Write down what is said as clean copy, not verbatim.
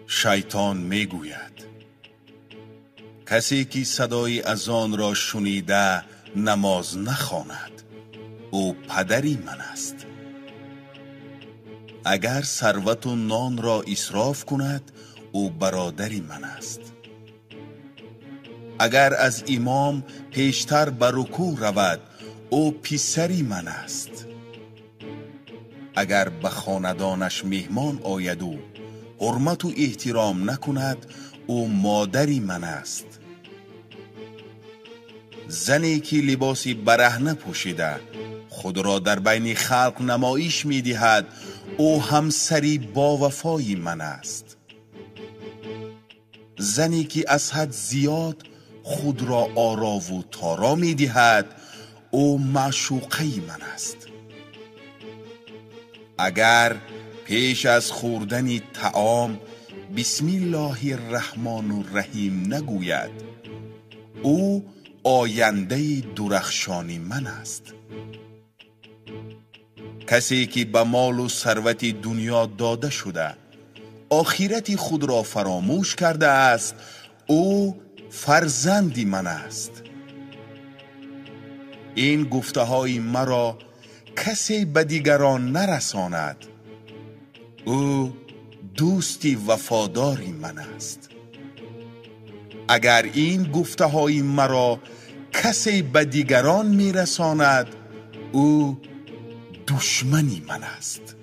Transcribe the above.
شیطان میگوید کسی که صدای اذان را شنیده نماز نخواند او پدری من است. اگر ثروت و نان را اسراف کند او برادری من است. اگر از امام پیشتر به رکوع رود او پسری من است. اگر به خاندانش مهمان آید و حرمت و احترام نکند او مادری من است. زنی که لباس برهنه پوشیده خود را در بین خلق نمایش می دهد او همسری با وفای من است. زنی که از حد زیاد خود را آرا و تارا می دهد او معشوقه من است. اگر پیش از خوردن طعام بسم الله الرحمن الرحیم نگوید او آینده درخشانی من است. کسی که به مال و ثروت دنیا داده شده آخرت خود را فراموش کرده است او فرزندی من است. این گفته های مرا کسی به دیگران نرساند او دوستی وفاداری من است. اگر این گفته های مرا کسی به دیگران میرساند او دشمنی من است.